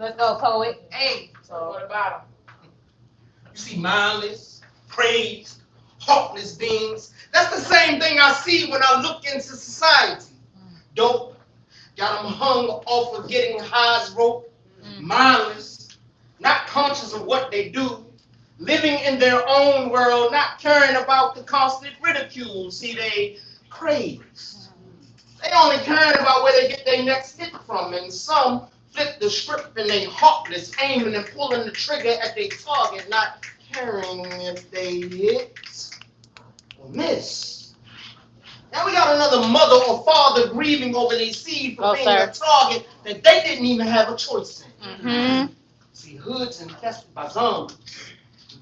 Let's go, poet. Hey. So what about them? You see mindless, praised, heartless beings. That's the same thing I see when I look into society. Dope, got them hung off of getting high as rope, mindless, not conscious of what they do, living in their own world, not caring about the constant ridicule. See, they craze. They only caring about where they get their next hit from, and some flip the script and they heartless, aiming and pulling the trigger at their target, not caring if they hit or miss. Now we got another mother or father grieving over their seed for being a target that they didn't even have a choice in. See, hoods infested by zombies,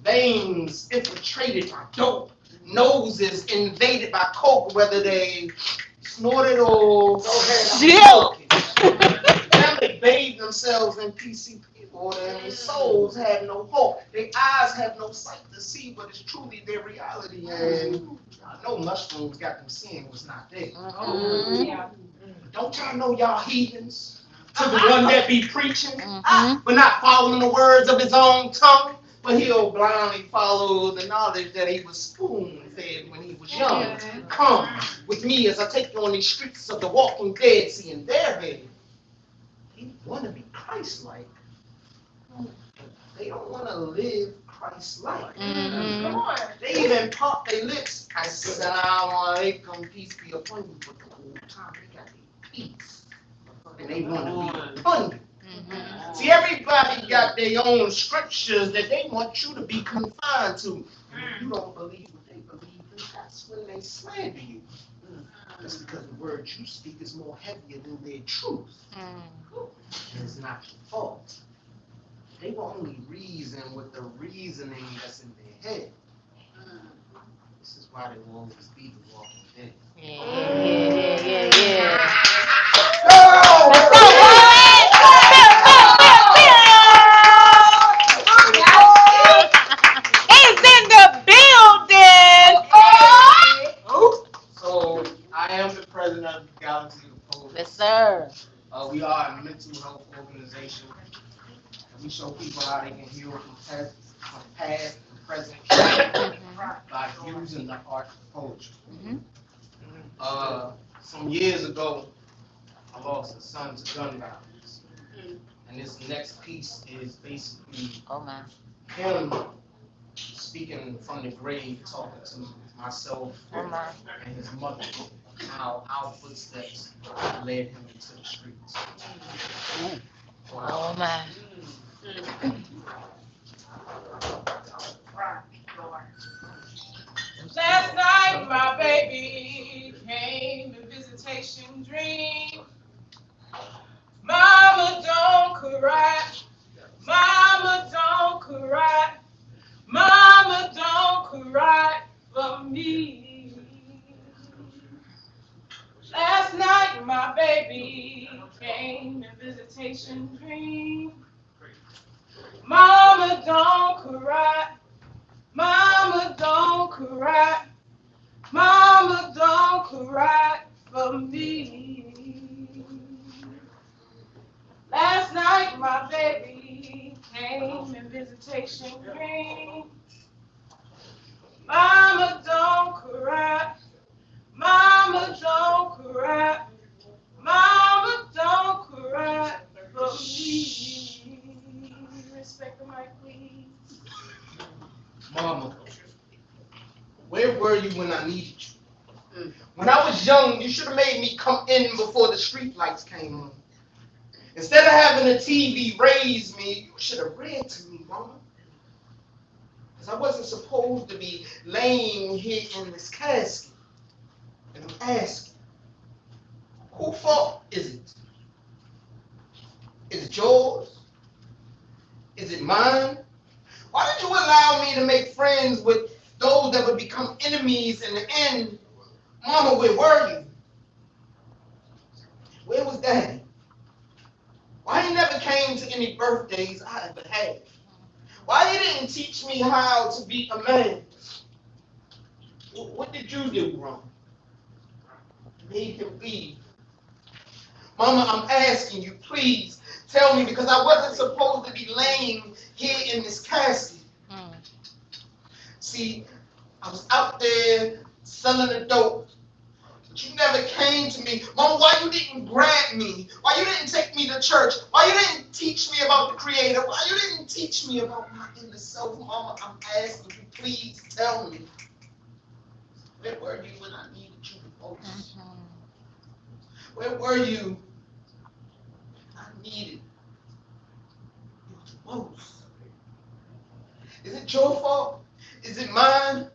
veins infiltrated by dope, noses invaded by coke, whether they snorted or they bathe themselves in PCP water, and their souls have no hope. Their eyes have no sight to see what is truly their reality. And I know mushrooms got them seeing what's not there. Yeah. Don't y'all know y'all heathens? To the one that be preaching, but not following the words of his own tongue, but he'll blindly follow the knowledge that he was spoon-fed when he was young. Come with me as I take you on these streets of the walking dead, seeing their head. They want to be Christ-like, but they don't want to live Christ-like. Come on. They even pop their lips. Assalamu alaikum, peace be upon you, but the whole time they got their peace. And they want to be funded. See, everybody got their own scriptures that they want you to be confined to. And if you don't believe what they believe, then that's when they slander you. That's because the word you speak is more heavier than their truth. And it's not your fault. They will only reason with the reasoning that's in their head. This is why they will always be the walking dead. Yeah. He's in the building. So I am the president of the Galaxy of Poets. Yes, sir. We are a mental health organization. We show people how they can heal from past and present by using the art of poetry. Some years ago, I lost a son to gun violence. And this next piece is basically him speaking from the grave, talking to myself and his mother, how our footsteps led him into the streets. Oh my. Last night, my baby came in visitation dream. Mama, don't cry. Mama, don't cry. Mama, don't cry for me. Last night, my baby came in visitation dream. Mama, don't cry. Mama, don't cry. Mama, don't cry for me. Last night, my baby came in visitation dream. Mama, don't cry. Mama, don't cry. Mama, don't cry for me. Respect the mic, please. Mama, where were you when I needed you? When I was young, you should have made me come in before the street lights came on. Instead of having the TV raise me, you should have read to me, Mama. Because I wasn't supposed to be laying here in this casket. And I'm asking, whose fault is it? Is it yours? Is it mine? Why did you allow me to make friends with those that would become enemies in the end? Mama, where were you? Where was Daddy? Why you never came to any birthdays I ever had? Why you didn't teach me how to be a man? What did you do wrong? Made him leave. Mama, I'm asking you, please, tell me, because I wasn't supposed to be laying here in this casket. See, I was out there selling the dope, but you never came to me. Mama, why you didn't grab me? Why you didn't take me to church? Why you didn't teach me about the Creator? Why you didn't teach me about my inner self? Mama, I'm asking you, please tell me. Where were you when I needed you the most? Where were you when I needed you the most? Is it your fault? Is it mine?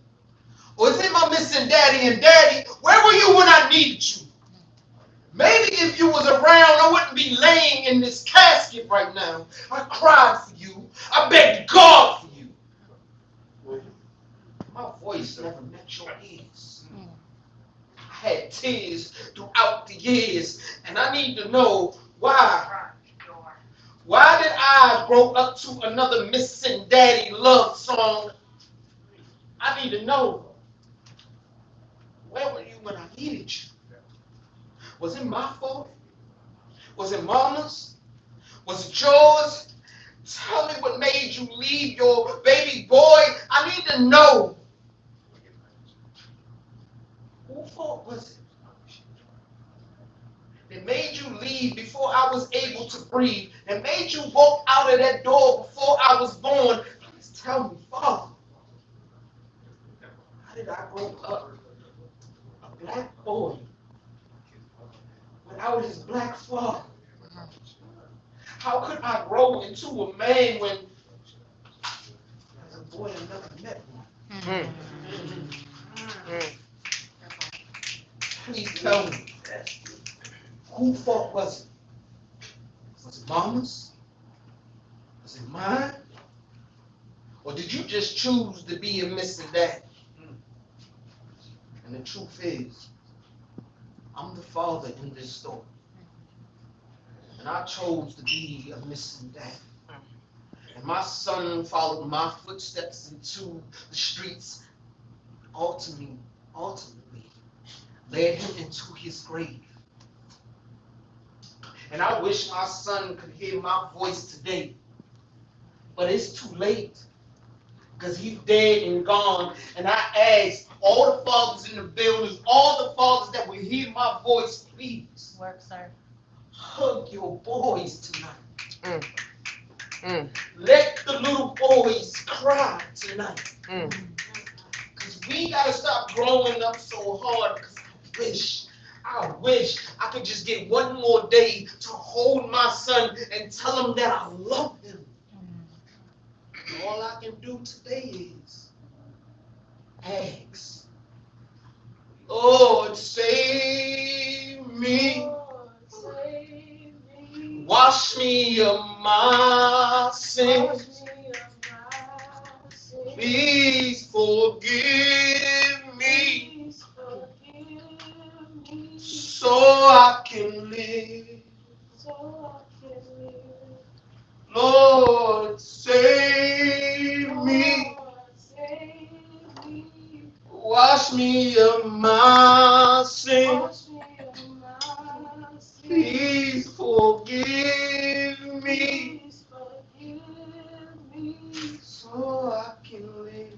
Or is it my missing daddy? And daddy, where were you when I needed you? Maybe if you was around, I wouldn't be laying in this casket right now. I cried for you. I begged God for you. My voice never met your ears. I had tears throughout the years, and I need to know why. Why did I grow up to another missing daddy love song? I need to know. Where were you when I needed you? Was it my fault? Was it mama's? Was it yours? Tell me what made you leave your baby boy. I need to know. Whose fault was it? That made you leave before I was able to breathe. That made you walk out of that door before I was born. Please tell me, Father. How did I grow up a black boy without his black father? How could I grow into a man when, as a boy, I never met one? Please tell me, whose fault was it? Was it mama's? Was it mine? Or did you just choose to be a missing daddy? And the truth is, I'm the father in this story. And I chose to be a missing daddy. And my son followed my footsteps into the streets, ultimately led him into his grave. And I wish my son could hear my voice today. But it's too late, because he's dead and gone. And I ask all the fathers in the building, all the fathers that will hear my voice, please. Work, sir. Hug your boys tonight. Let the little boys cry tonight. Because we got to stop growing up so hard, because I wish I could just get one more day to hold my son and tell him that I love him. All I can do today is ask, Lord, save me. Wash me of my sins. Please forgive me so I can live. Lord, save me. Wash me of my sins. Please forgive me so I can live.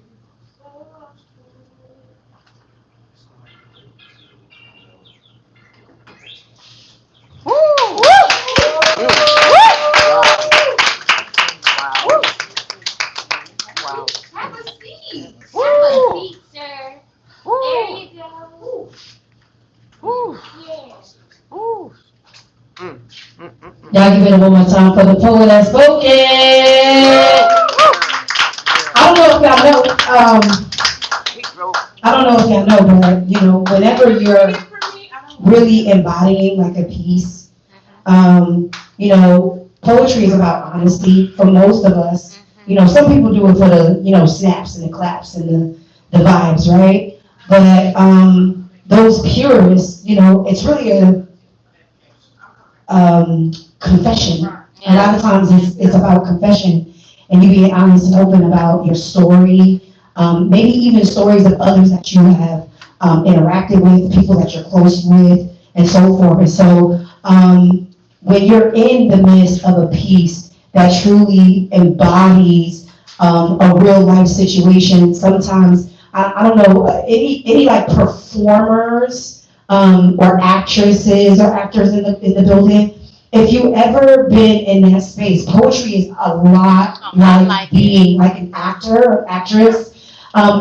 Woo! Woo! Wow. Have a seat. Woo! Have a seat, sir. There you go. Woo! Yeah. Woo! Y'all give it one more time for the poet that's spoken. I don't know if y'all know, I don't know if y'all know, but whenever you're really embodying like a piece, poetry is about honesty for most of us. Some people do it for the, snaps and the claps and the vibes, right? But those purists, it's really a confession. A lot of times it's about confession and you being honest and open about your story, maybe even stories of others that you have interacted with, people that you're close with, and so forth. And so when you're in the midst of a piece that truly embodies a real life situation, sometimes I don't know any like performers or actresses or actors in the building. If you ever been in that space, poetry is a lot like being like an actor or actress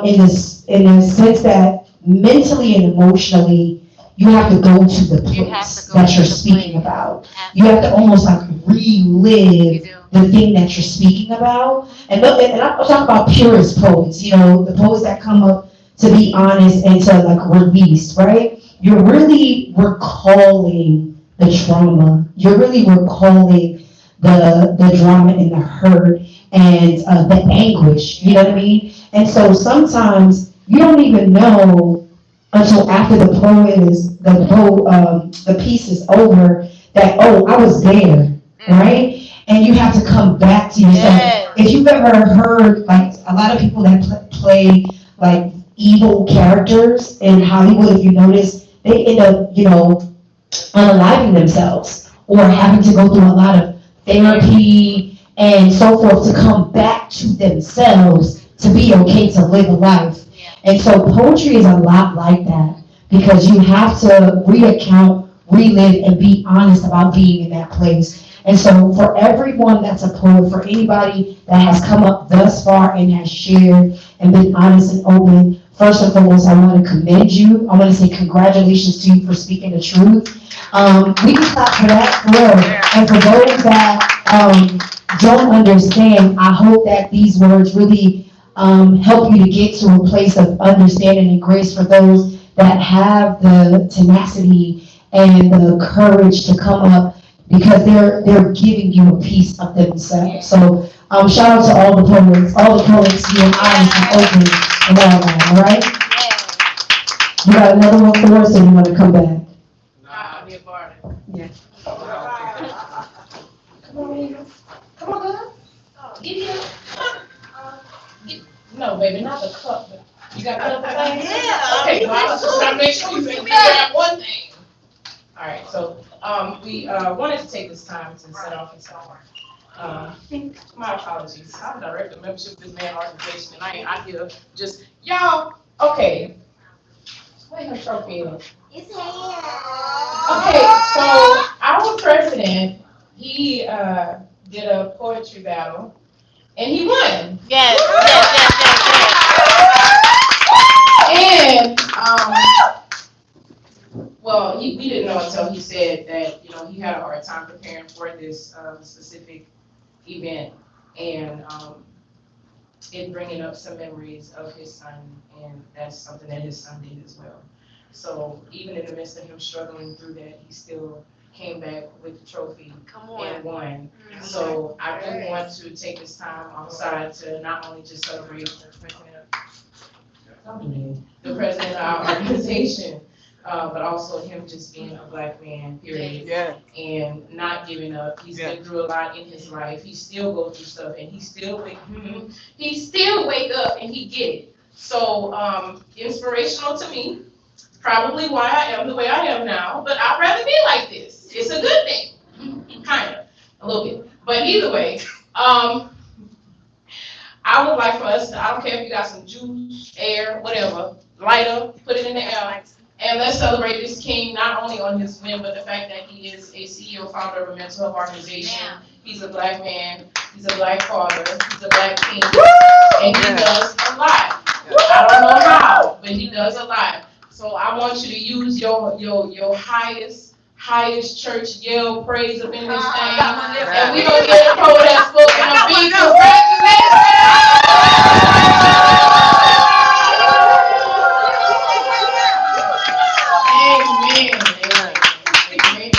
in the sense that mentally and emotionally you have to go to the place that you're speaking about. You have to almost like relive the thing that you're speaking about. And I'm talking about purist poets, you know, the poets that come up to be honest and to like release, right? You're really recalling the trauma. You're really recalling the drama and the hurt and the anguish, you know what I mean? And so sometimes you don't even know until after the piece is over that, oh, I was there, right? And you have to come back to yourself. Yes. If you've ever heard, like, a lot of people that play, like, evil characters in Hollywood, if you notice, they end up, you know, unaliving themselves or having to go through a lot of therapy and so forth to come back to themselves to be okay to live a life. And so poetry is a lot like that because you have to recount, relive, and be honest about being in that place. And so for everyone that's a poet, for anybody that has come up thus far and has shared and been honest and open, first and foremost, I want to commend you. I want to say congratulations to you for speaking the truth. We can clap for that, for real. And for those that don't understand, I hope that these words really help you to get to a place of understanding and grace for those that have the tenacity and the courage to come up because they're giving you a piece of themselves. So shout out to all the poets being honest and open and all that, all right? You got another one for us or you want to come back? Nah, be a part of it. Yeah. Come on, girl. Give me a No, baby, not the cup. But you got other things? Yeah. Okay, well, I was just trying to make sure you grab one thing. All right, so we wanted to take this time to set off this hour. My apologies. I'm director of membership of this man organization, and I ain't out here just y'all. Okay, where her trophy is? It's here. Okay, so our president, he did a poetry battle, and he won. Yes. And well, we didn't know until he said that, you know, he had a hard time preparing for this specific event, and it bringing up some memories of his son, and that's something that his son did as well. So even in the midst of him struggling through that, he still came back with the trophy and won. So I do want to take this time outside to not only just celebrate the president of our organization, but also him just being a black man, period. Yeah. And not giving up. He's been through a lot in his life. He still goes through stuff, and he still wake up and he get it. So inspirational to me. Probably why I am the way I am now, but I'd rather be like this. It's a good thing, kind of, a little bit. But either way, I would like for us to, I don't care if you got some juice, air, whatever, lighter, put it in the air, and let's celebrate this king, not only on his win, but the fact that he is a CEO, founder of a mental health organization. He's a black man, he's a black father, he's a black king, and he does a lot. I don't know how, but he does a lot. So I want you to use your highest church yell praise up in this thing. And we gonna get a poet that spoken a big Amen.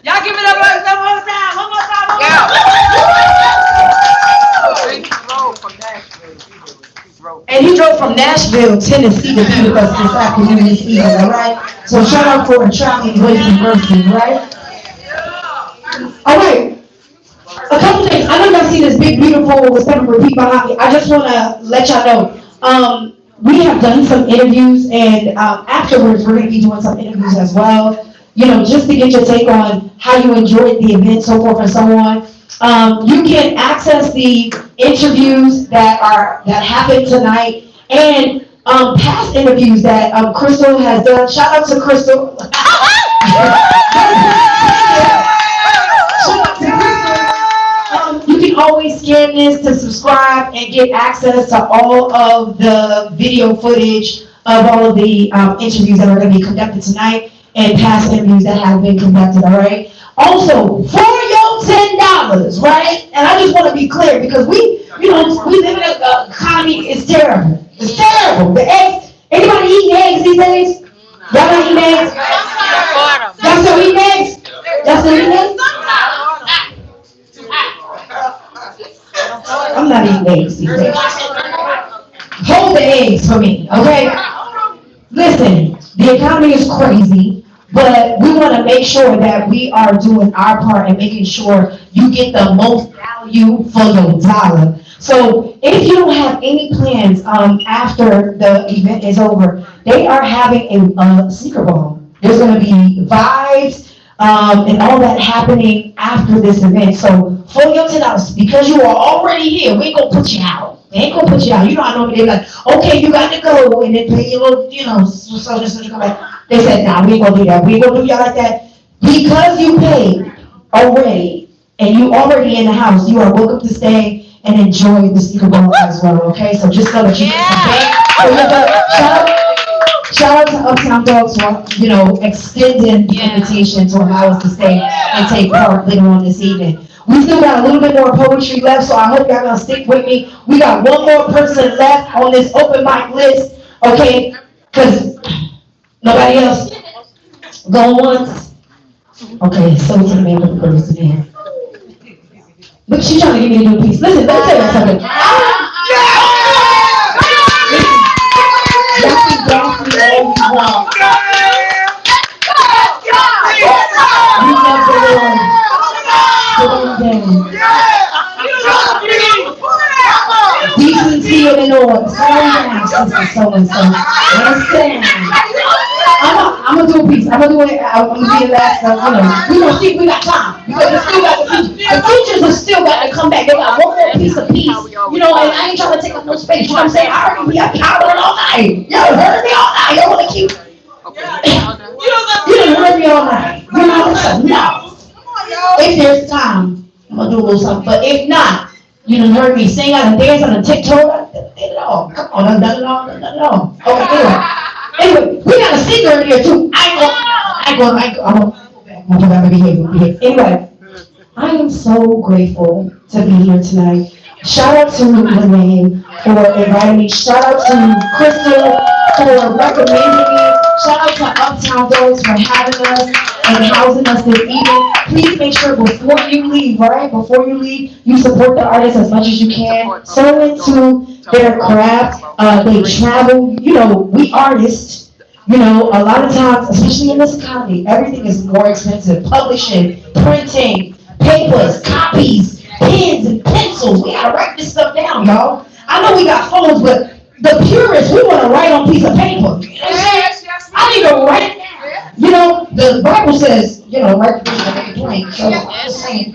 Y'all give it up one more time. And he drove from Nashville, Tennessee to be with us this afternoon, this evening, all right? So shout out for traveling grace and mercy, right? All right. A couple things. I know y'all see this big, beautiful, seven repeat behind me. I just want to let y'all know. We have done some interviews, and afterwards, we're going to be doing some interviews as well. just to get your take on how you enjoyed the event, so forth and so on. You can access the interviews that happened tonight and past interviews that Crystal has done. Shout out to Crystal. Shout out to Crystal. You can always scan this to subscribe and get access to all of the video footage of all of the interviews that are going to be conducted tonight and past interviews that have been conducted, all right? Also, for your $10, right? And I just want to be clear because we live in an economy, it's terrible. It's terrible. The eggs, anybody eating eggs these days? Y'all not eating eggs? Y'all still eating eggs? Y'all still eating eggs? I'm not eating eggs these days. Hold the eggs for me, okay? Listen, the economy is crazy, but we want to make sure that we are doing our part and making sure you get the most value for your dollar. So if you don't have any plans after the event is over, they are having a sneaker ball. There's going to be vibes and all that happening after this event. So for your $10, because you are already here, we ain't going to put you out. They ain't gonna put you out. You know, I know they're like, okay, you got to go, and then pay your little, so come back. They said, nah, we ain't gonna do that. We ain't gonna do y'all like that. Because you paid already, and you already in the house, you are welcome to stay and enjoy the sneaker ball as well, okay? So just know that you can pay. Shout out to Uptown Dogs for, extending the invitation to allow us to stay and take part later on this evening. We still got a little bit more poetry left, so I hope y'all gonna stick with me. We got one more person left on this open mic list, okay? Cause nobody else going once? Okay, so to the man with the person in. Look, she's trying to give me a new piece. Listen, let me tell you something. Y'all can dance me all you want. We love the Lord. Decency and order. Sorry, sister so-and-so. Understand? I'm gonna do a piece. I'm gonna do it. I'm gonna be the last. We gonna see if we got time because we still got the teachers. The teachers have still got to come back. They got one more piece of peace. And I ain't trying to take up no space. You know what I'm saying? I heard me. I be hollering all night. Y'all heard me all night. Y'all wanna keep? You done heard me all night. You know? So no. If there's time, I'm gonna do a little something. But if not, you done heard me sing, I done dance, I done tiptoe, I done did it all. Come on, I done done it all, done it all. Okay, anyway, we got a singer in here too. I'm gonna behave. Anyway, I am so grateful to be here tonight. Shout out to Lene for inviting me. Shout out to Crystal for recommending me. Shout out to Uptown Dogs for having us and housing us this evening. Please make sure before you leave, right? Before you leave, you support the artists as much as you can. So into their craft. They travel. We artists, a lot of times, especially in this economy, everything is more expensive. Publishing, printing, papers, copies, pens and pencils. We gotta write this stuff down, y'all. I know we got phones, but the purists, we want to write on a piece of paper. I need to write. The Bible says, write the vision and make it plain. So I'm just saying,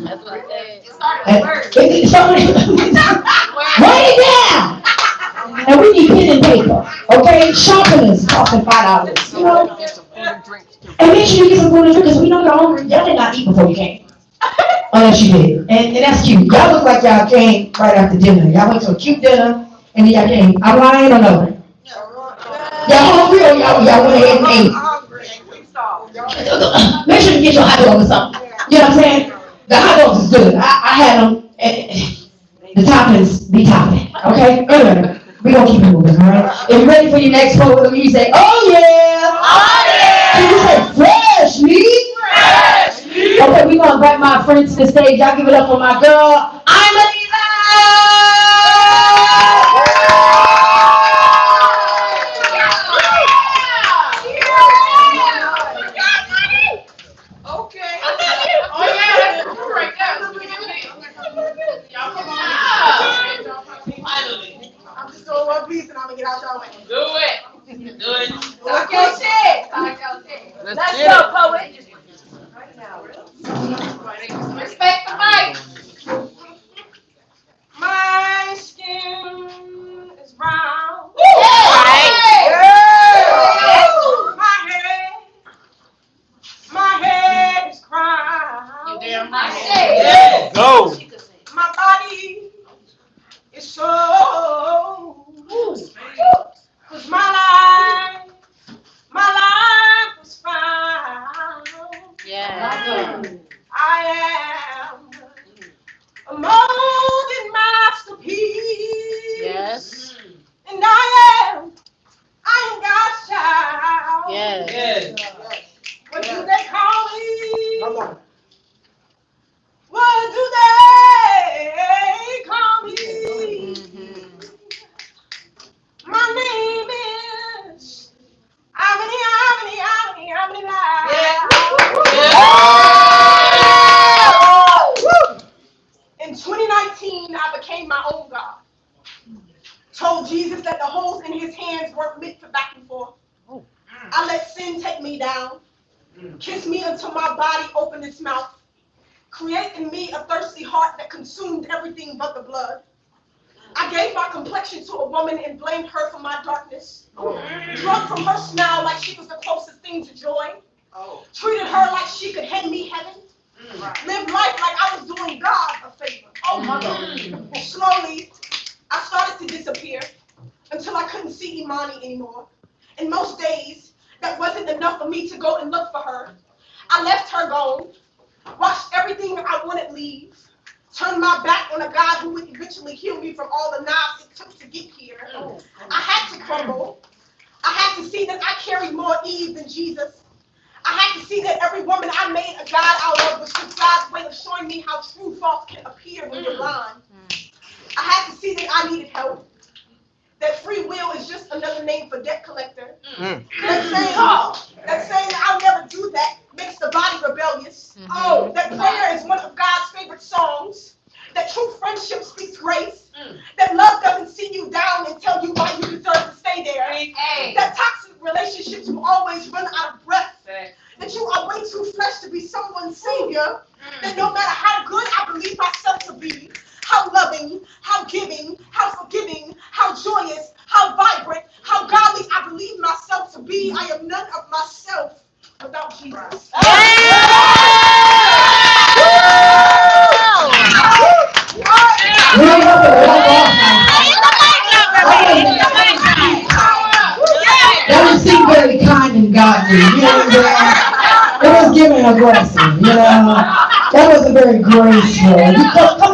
That's what it said. write it down. And we need pen and paper, okay? Sharpeners costing $5, And make sure you get some food and drink because we know you're hungry. Y'all did not eat before you came. Unless you did. And that's cute. Y'all look like y'all came right after dinner. Y'all went to a cute dinner and then y'all came. I'm lying or no? Y'all hungry or y'all went ahead and ate? Make sure you get your hot dog or something. You know what I'm saying? The hot dogs is good. I had them. The toppings be topping. Okay? Anyway, we're going to keep it moving, all right? If you're ready for your next quote with me, you say, oh yeah! Oh yeah! Can you say, fresh meat? Fresh meat! Okay, we're going to invite my friends to the stage. Y'all give it up for my girl. I'm Aliza! I'm just doing one piece and I'm gonna get out y'all way. Do it. Talk your shit. Talk your shit. Let's go, poet. Respect the mic. My skin is brown. My head is crowned. Yes. Go. My body is so. Cause my life was found. Yeah. I am a molded masterpiece. Yes. And I am God's child. Yes. What do they call me? Come on. What do they call me? My name is Amity In 2019, I became my own God. Told Jesus that the holes in his hands weren't meant for back and forth. I let sin take me down. Kiss me until my body opened its mouth. Create in me a thirsty heart that consumed everything but the blood. I gave my complexion to a woman and blamed her for my darkness. Drunk from her smile like she was the closest thing to joy. Treated her like she could hand me heaven. Lived life like I was doing God a favor. Oh my God. Slowly, I started to disappear until I couldn't see Imani anymore. And most days, that wasn't enough for me to go and look for her. I left her gone, watched everything I wanted leave, turned my back on a God who would eventually heal me from all the knobs it took to get here. I had to crumble. I had to see that I carried more Eve than Jesus. I had to see that every woman I made a God out of was just God's way of showing me how true false can appear when you're blind. I had to see that I needed help. That free will is just another name for debt collector. That saying I'll never do that makes the body rebellious. Oh, that prayer is one of God's favorite songs. That true friendship speaks grace. That love doesn't see you down and tell you why you deserve to stay there. That toxic relationships will always run out of breath. That you are way too flesh to be someone's savior. That no matter how good I believe myself to be, how loving, how giving, how forgiving, how joyous, how vibrant, how godly I believe myself to be, I am none of myself without Jesus. That was seem very kind and godly, you know. It was giving aggressive, you know. That wasn't very graceful.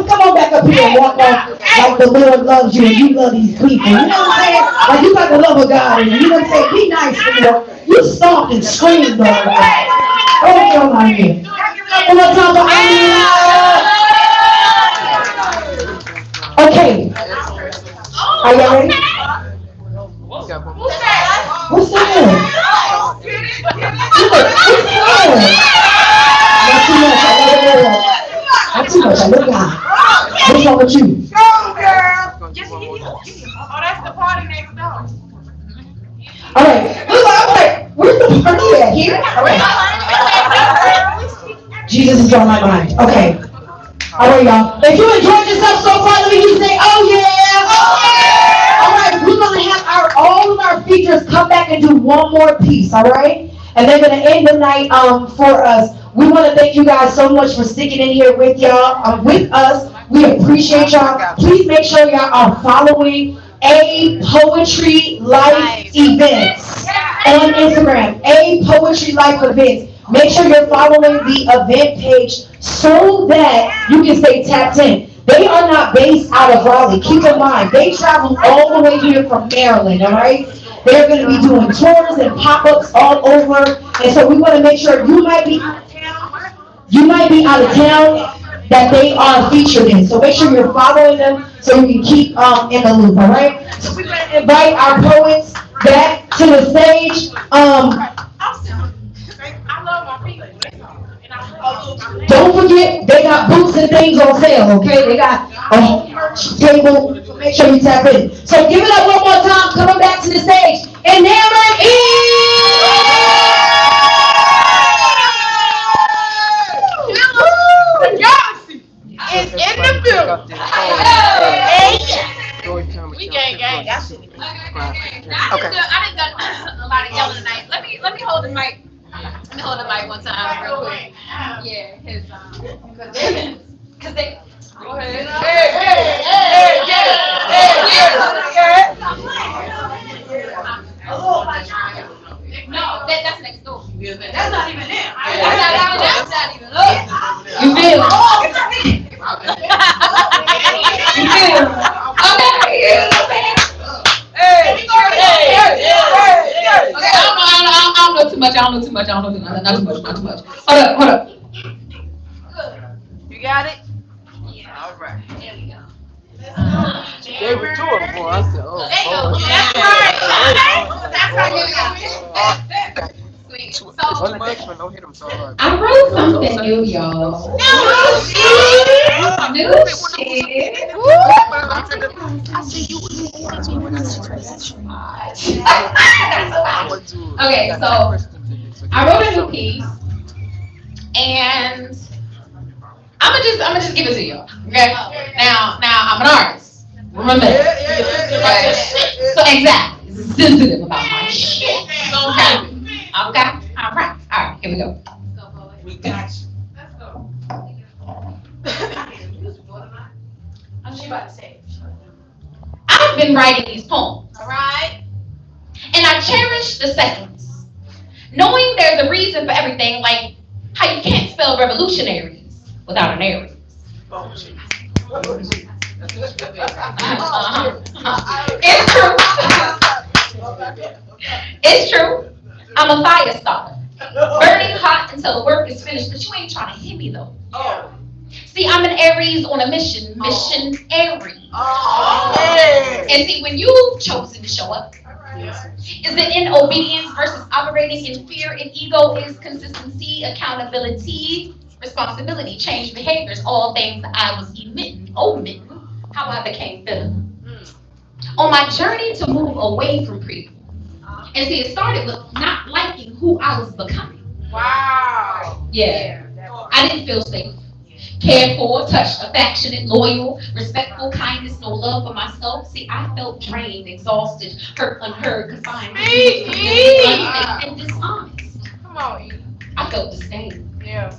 Come on back up here and walk off like the Lord loves you and you love these people. You know what I'm saying? Like you got the love of God in you. You know what I'm saying? Be nice, you know. You stomped and screamed all right. Oh, come on here. One more time for okay. Are you ready? What's that? Not too much. I love God. What's wrong with you? Oh, that's the party next door. All right. I'm like, where's the party at? Here? All right. Jesus is on my mind. Okay. All right, y'all. If you enjoyed yourself so far, let me just say, oh yeah. Oh yeah. All right. We're gonna have all of our features come back and do one more piece. All right. And they're gonna end the night for us. We want to thank you guys so much for sticking in here with y'all, with us. We appreciate y'all. Please make sure y'all are following A Poetry Life Events on Instagram. A Poetry Life Events. Make sure you're following the event page so that you can stay tapped in. They are not based out of Raleigh. Keep in mind, they travel all the way here from Maryland, all right? They're going to be doing tours and pop-ups all over. And so we want to make sure you might be out of town that they are featured in. So make sure you're following them so you can keep in the loop, all right? So we're going to invite our poets back to the stage. Don't forget, they got boots and things on sale, okay? They got a whole merch table, so make sure you tap in. So give it up one more time, coming back to the stage. And Eve! next door. That's not even them. That's not even us. You feel it? You feel it? Okay. Okay, I don't know too much. Not too much. Hold up. You got it? Yeah. All right. There we go. They were two of them, boy. I said, oh, There you go. Lord. That's right. That's right. Sweet. So, One punishment, don't hit him so hard. I wrote something new, y'all. no shit. New shit. I see you. Okay, so I wrote a new piece, and I'ma just give it to y'all. Okay. Now I'm an artist. Remember that. So exactly, sensitive about my shit. Okay. All right. Here we go. We got you. Let's go. I'm she about to say. I've been writing these poems, All right. and I cherish the seconds, knowing there's a reason for everything, like how you can't spell revolutionaries without an Aries. It's true. It's true. I'm a fire starter, burning hot until the work is finished. But you ain't trying to hit me though. Oh. See, I'm an Aries on a mission Aries. And see, when you've chosen to show up, is it in obedience versus operating in fear and ego? Is consistency, accountability, responsibility, change behaviors, all things that I was omitting, how I became feeling. On my journey to move away from people. And see, it started with not liking who I was becoming. Wow. Yeah. I didn't feel safe, cared for, touched, affectionate, loyal, respectful, kindness, no love for myself. See, I felt drained, exhausted, hurt, unheard, confined, unsafe, and dishonest. Come on. I felt disdain. Yeah.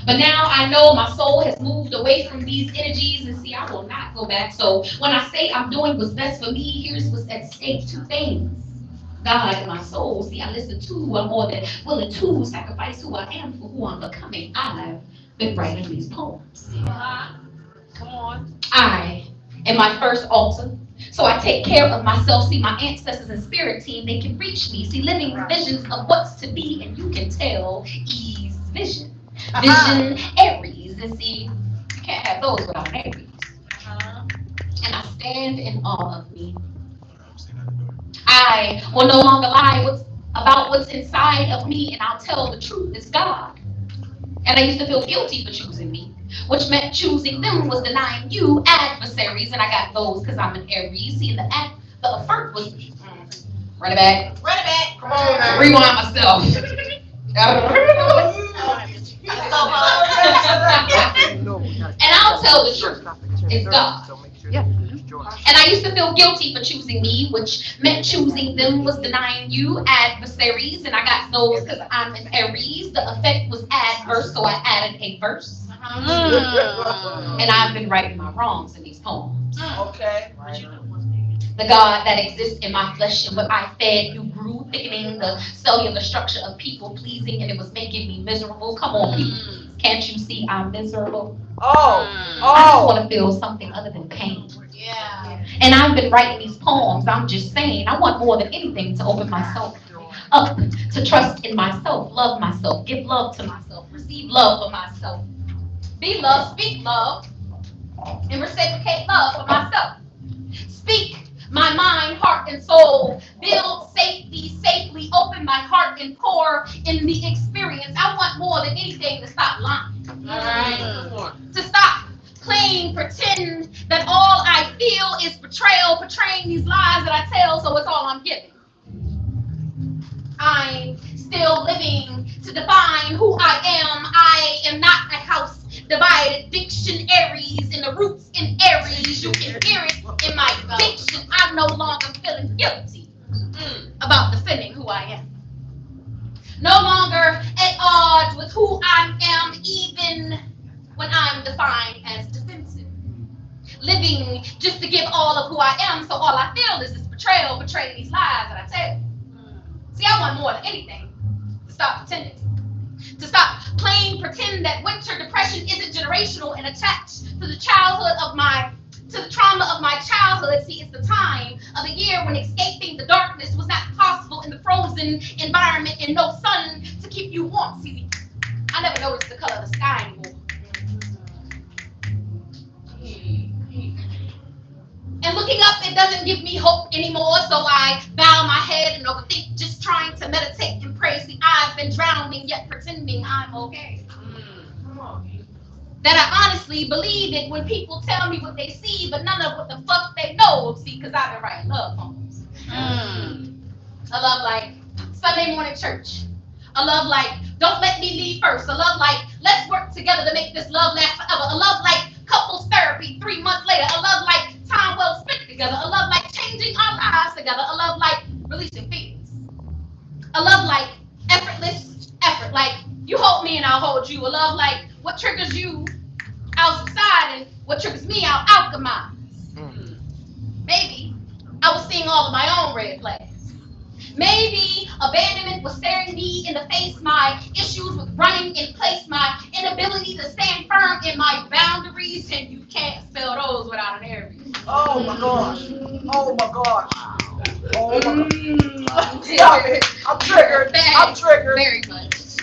But now I know my soul has moved away from these energies, and see, I will not go back. So when I say I'm doing what's best for me, here's what's at stake: two things. God and my soul. See, I listen to who I'm more than willing to sacrifice who I am for who I'm becoming. I've been writing these poems. Come on. I am my first altar. So I take care of myself. See, my ancestors and spirit team, they can reach me. See, living visions of what's to be, and you can tell E's vision. Vision Aries. And see, you can't have those without an Aries. And I stand in awe of me. I will no longer lie about what's inside of me, and I'll tell the truth. It's God. And I used to feel guilty for choosing me, which meant choosing them was denying you adversaries, and I got those because I'm an Aries. See, the effort was run it back. Come on now. Rewind myself. And I'll tell the truth. It's God. And I used to feel guilty for choosing me, which meant choosing them was denying you adversaries, and I got those because I'm an Aries. The effect was adverse, so I added a verse. And I've been righting my wrongs in these poems. Okay. The God that exists in my flesh and what I fed you grew, thickening the cellular structure of people pleasing, and it was making me miserable. Come on, people. Can't you see I'm miserable? I just want to feel something other than pain. Yeah. And I've been writing these poems. I'm just saying, I want more than anything to open myself up, to trust in myself, love myself, give love to myself, receive love for myself, be love, speak love, and reciprocate love for myself. Speak my mind, heart, and soul. Build safety, safely open my heart and pour in the experience. I want more than anything to stop lying. To stop playing pretend that all I feel is betrayal, portraying these lies that I tell, so it's all I'm giving. I'm still living to define who I am. I am not a house divided dictionaries and the roots in Aries. You can hear it in my diction. I'm no longer feeling guilty about defending who I am. No longer at odds with who I am, even when I'm defined as defensive. Living just to give all of who I am, so all I feel is this betrayal, betraying these lies that I tell. See, I want more than anything stop pretending. To stop playing pretend that winter depression isn't generational and attached to the trauma of my childhood. See, it's the time of the year when escaping the darkness was not possible in the frozen environment and no sun to keep you warm. See, I never noticed the color of the sky anymore. And looking up, it doesn't give me hope anymore, so I bow my head and overthink, just trying to meditate and pray. See, I've been drowning, yet pretending I'm okay. That I honestly believe it when people tell me what they see, but none of what the fuck they know. See, because I've been writing love poems. A love like Sunday morning church. A love like don't let me leave first. A love like let's work together to make this love last forever. A love like couples therapy 3 months later. A love like time well spent together. A love like changing our lives together. A love like releasing feelings. A love like effortless effort. Like you hold me and I'll hold you. A love like what triggers you, I'll subside, and what triggers me, I'll alchemize. Maybe I was seeing all of my own red flags. Maybe abandonment was staring me in the face, my issues with running in place, my inability to stand firm in my boundaries, and you can't spell those without an Aries. Oh my gosh. Oh my gosh. Oh my god. Stop it. I'm triggered. I'm triggered. Very much.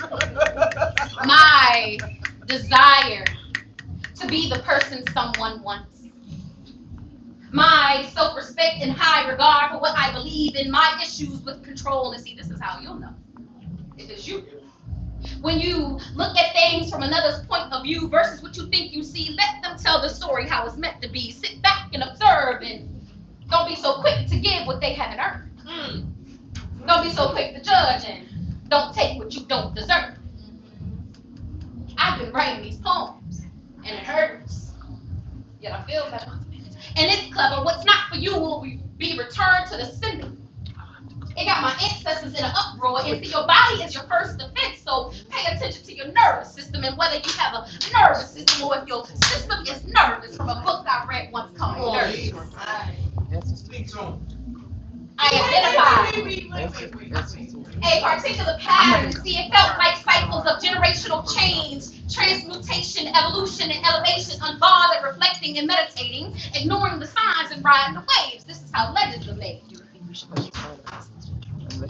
My desire to be the person someone wants. My self-respect and high regard for what I believe in, my issues with control. And see, this is how you'll know if it's you. When you look at things from another's point of view versus what you think you see, let them tell the story how it's meant to be. Sit back and observe, and don't be so quick to give what they haven't earned. Don't be so quick to judge, and don't take what you don't deserve. I've been writing these poems, and it hurts, yet I feel better. And it's clever. What's not for you will be returned to the sender. It got my ancestors in an uproar, and see, your body is your first defense, so pay attention to your nervous system and whether you have a nervous system or if your system is nervous, from a book I read once called Nervous. Speak to him. I identified a particular pattern. See, it felt like cycles of generational change, transmutation, evolution, and elevation, unbothered, reflecting and meditating, ignoring the signs and riding the waves. This is how legends are made.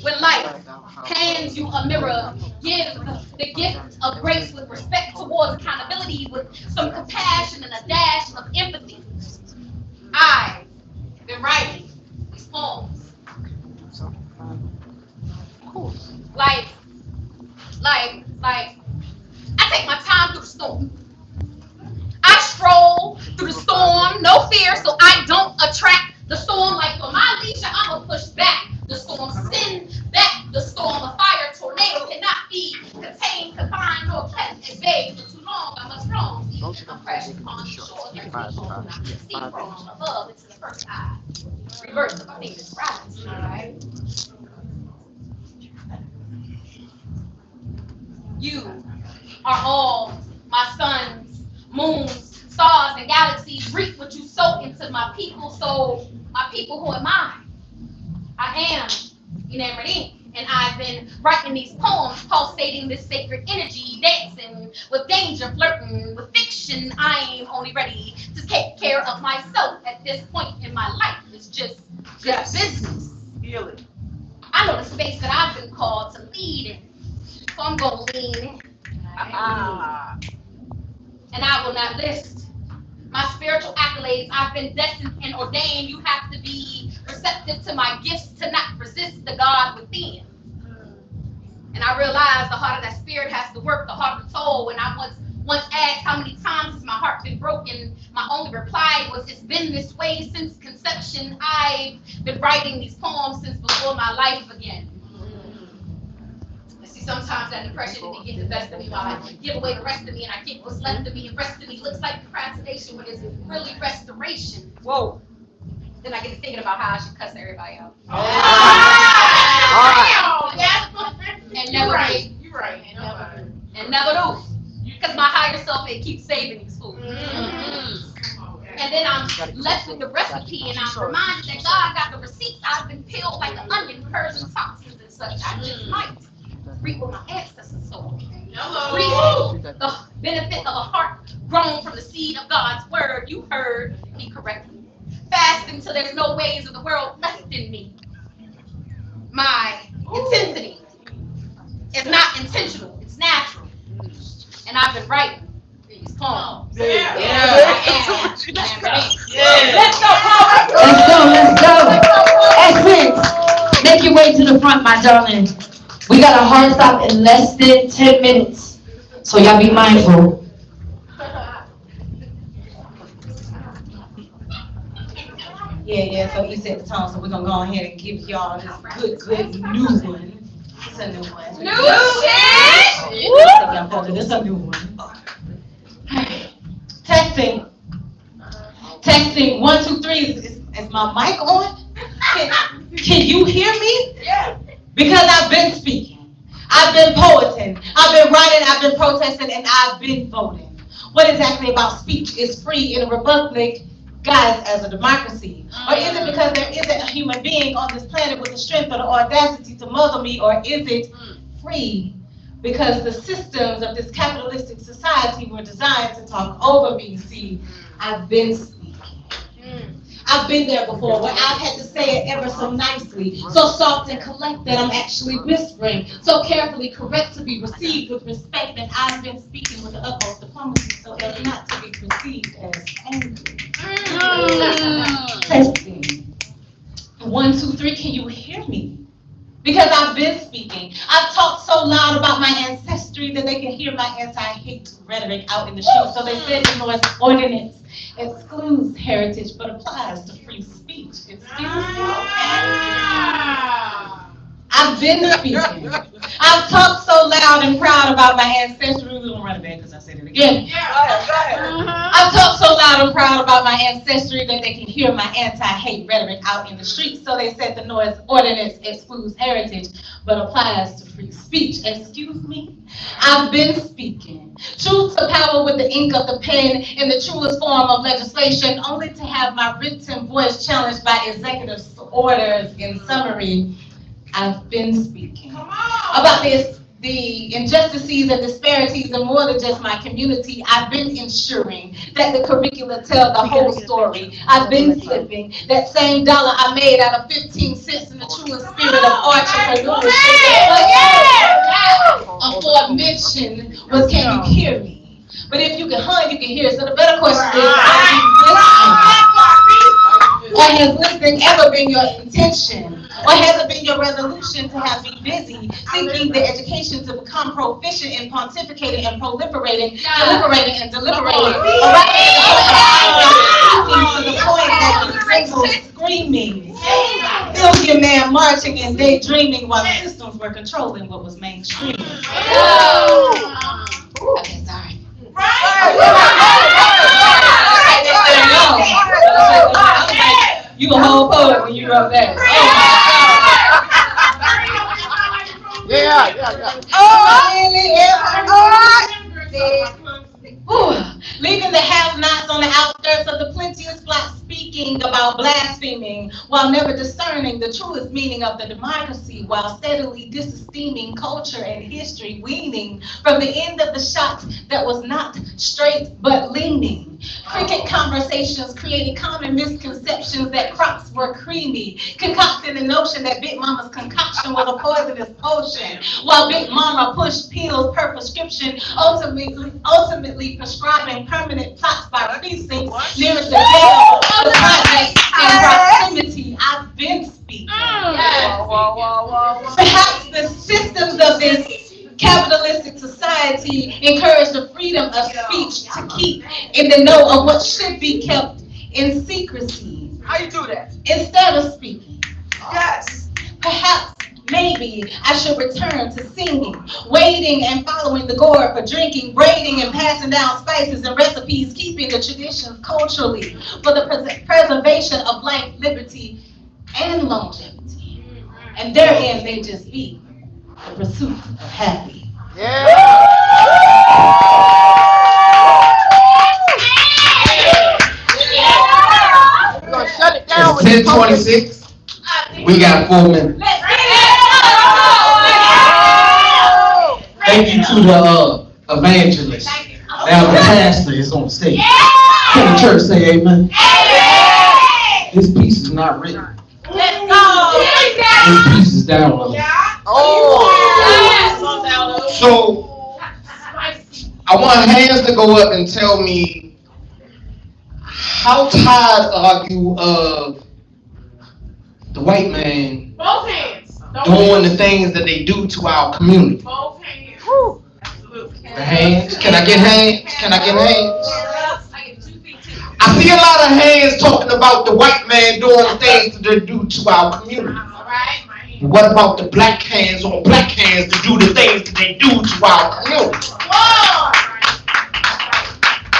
When life hands you a mirror, give the gift of grace with respect towards accountability, with some compassion and a dash of empathy. I've been writing these poems. Like, I take my time through the storm. I stroll through the storm, no fear, so I don't attract the storm. Like for my leisure, I'ma push back the storm, send back the storm. A fire tornado cannot be contained, confined, nor kept at bay for too long. I must roam. I'm crashing upon the shore, sea from above into the first eye. Reverse of my fingers, rise. All right. You are all my suns, moons, stars, and galaxies. Reap what you sow into my people. So my people, who am I? I am enamored in. And I've been writing these poems, pulsating this sacred energy, dancing with danger, flirting with fiction. I am only ready to take care of myself at this point in my life. It's just business. Feel it. I know the space that I've been called to lead in. So I'm going to lean in. And I will not list my spiritual accolades. I've been destined and ordained. You have to be receptive to my gifts to not resist the God within. And I realized the harder that spirit has to work, the harder the toll. When I once asked how many times has my heart been broken, my only reply was, it's been this way since conception. I've been writing these poems since before my life began. Sometimes that depression can get the best of me while I give away the rest of me and I get what's left of me, and rest of me looks like procrastination when it's really restoration. Whoa. Then I get to thinking about how I should cuss everybody out. And never do. You're right. And never do. Because my higher self, it keeps saving these fools. And then I'm left with the recipe, and I'm reminded that God got the receipts. I've been peeled like an onion, purging toxins and such. I just might reap what my ancestors sowed. Hello. Reap the benefit of a heart grown from the seed of God's word. You heard me correctly. Fast until there's no ways of the world left in me. My intensity is not intentional, it's natural. And I've been writing these poems. Yeah. Let's Let's go. Excellent. Make your way to the front, my darling. We got a hard stop in less than 10 minutes. So y'all be mindful. Yeah, so you set the tone, so we're gonna go ahead and give y'all this good new one. It's a new one. New shit! This is a new one. Testing. Testing. 1, 2, 3. Is my mic on? Can you hear me? Yeah. Because I've been speaking. I've been poeting. I've been writing. I've been protesting, and I've been voting. What exactly about speech is free in a republic, guys, as a democracy? Or is it because there isn't a human being on this planet with the strength or the audacity to muzzle me? Or is it free because the systems of this capitalistic society were designed to talk over me? See, I've been speaking. I've been there before where I've had to say it ever so nicely, so soft and collect that I'm actually whispering, so carefully correct to be received with respect that I've been speaking with the utmost diplomacy so as not to be perceived as angry. Testing. 1, 2, 3, can you hear me? Because I've been speaking. I've talked so loud about my ancestry that they can hear my anti-hate rhetoric out in the streets. So they said the North ordinance excludes heritage but applies to free speech. Excuse me? I've been speaking. I've talked so loud and proud about my ancestry. We're going to run it back because I said it again. Go ahead. I've talked so loud and proud about my ancestry that they can hear my anti-hate rhetoric out in the streets. So they said the North ordinance excludes heritage but applies to free speech. Excuse me? I've been speaking. Truth to power with the ink of the pen in the truest form of legislation, only to have my written voice challenged by executive orders. In summary, I've been speaking about the injustices and disparities in more than just my community. I've been ensuring that the curricula tell the whole story. I've been flipping that same dollar I made out of 15 cents in the truest spirit of entrepreneurship. Aforementioned was, can you hear me? But if you can hunt, you can hear. So the better question is, are you listening? Or has listening ever been your intention? Or has it been your resolution to have me busy seeking the education to become proficient in pontificating and proliferating, deliberating and deliberating? Or to the point that you single screaming, billion man marching and daydreaming while the systems were controlling what was mainstream. Okay, sorry. You a whole poet when you wrote that. Leaving the have-nots on the outskirts of the plenteous block, speaking about blaspheming while never discerning the truest meaning of the democracy, while steadily disesteeming culture and history, weaning from the end of the shot that was not straight but leaning. Cricket conversations created common misconceptions that crops were creamy, concocting the notion that Big Mama's concoction was a poisonous potion, while Big Mama pushed pills per prescription, ultimately prescribing permanent plots by precincts near the jail, the project, and proximity. I've been speaking. Perhaps the systems of this capitalistic society encourage the freedom of speech to keep in the know of what should be kept in secrecy. How you do that? Instead of speaking. Yes. Perhaps, maybe, I should return to singing, waiting and following the gourd for drinking, braiding and passing down spices and recipes, keeping the traditions culturally for the preservation of life, liberty, and longevity. And therein may just be the pursuit of happy. Yeah. We're gonna shut it down. It's 10:26. We got 4 minutes. Let's get it! Thank you to the evangelist. Now the pastor is on stage. Can the church say amen? This piece is not written. Let's go. This piece is downloaded. So I want hands to go up and tell me, how tired are you of the white man Both hands. doing the things that they do to our community? Both hands. The hands? Can I get hands? Can I get hands? I get 2 feet too. I see a lot of hands talking about the white man doing the things that they do to our community. All right. What about the black hands on black hands to do the things that they do to our community?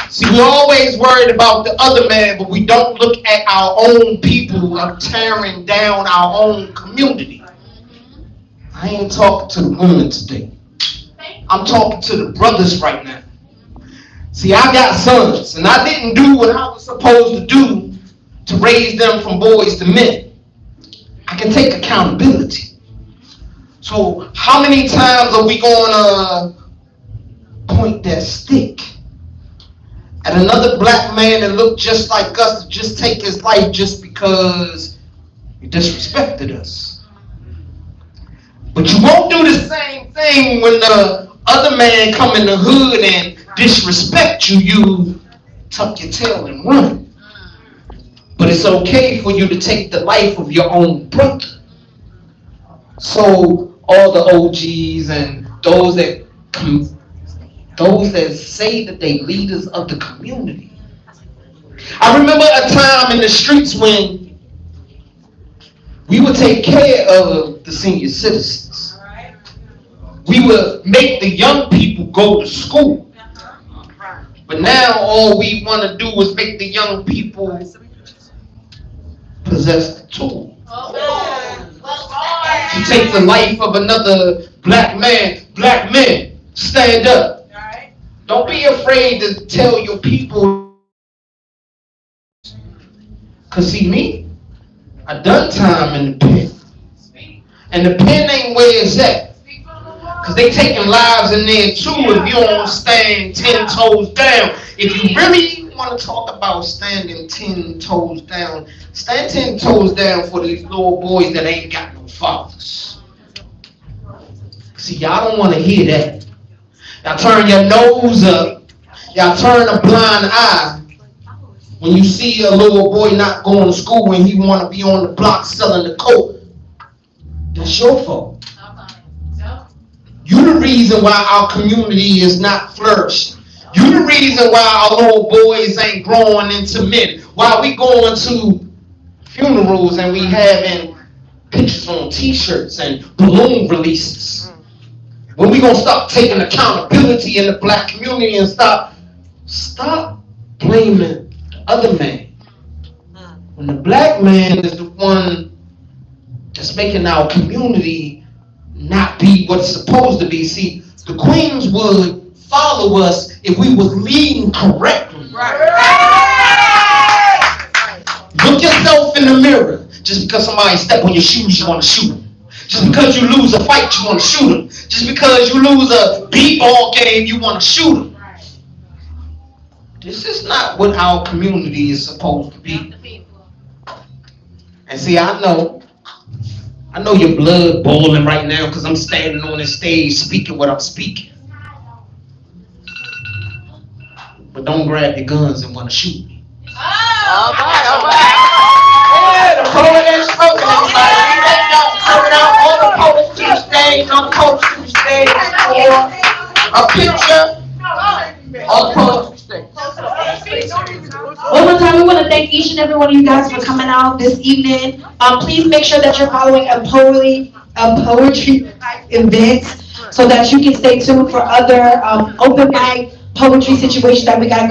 See, we're always worried about the other man, but we don't look at our own people of tearing down our own community. I ain't talking to the women today. I'm talking to the brothers right now. See, I got sons, and I didn't do what I was supposed to do to raise them from boys to men. I can take accountability. So how many times are we going to point that stick at another black man that looked just like us to just take his life just because he disrespected us? But you won't do the same thing when the other man come in the hood and disrespect you. You tuck your tail and run. But it's okay for you to take the life of your own brother. So all the OGs and those that say that they leaders of the community. I remember a time in the streets when we would take care of the senior citizens. We would make the young people go to school. But now all we want to do is make the young people possess the tool to take the life of another black man. Black men, stand up. Don't be afraid to tell your people. Cause see me, I done time in the pen, and the pen ain't where it's at. Cause they taking lives in there too if you don't stand 10 toes down. If you really want to talk about standing 10 toes down, stand 10 toes down for these little boys that ain't got no fathers. See, y'all don't want to hear that. Y'all turn your nose up. Y'all turn a blind eye when you see a little boy not going to school and he want to be on the block selling the coke. That's your fault. You the reason why our community is not flourishing. You the reason why our little boys ain't growing into men. Why we going to funerals and we having pictures on t-shirts and balloon releases. When we gonna stop taking accountability in the black community and stop blaming the other man. When the black man is the one that's making our community not be what it's supposed to be. See, the queens would follow us if we was leading correctly. Look yourself in the mirror. Just because somebody step on your shoes, you want to shoot them. Just because you lose a fight, you want to shoot them. Just because you lose a b-ball game, you want to shoot them. This is not what our community is supposed to be. And see, I know your blood boiling right now because I'm standing on this stage speaking what I'm speaking. But don't grab your guns and want to shoot me. All right. Yeah, the poet is spoken. Coming out on the poetry stage, on the poetry stage for a picture on the poetry stage. One more time, we want to thank each and every one of you guys for coming out this evening. Please make sure that you're following a poetry events so that you can stay tuned for other open mic poetry situations that we got going.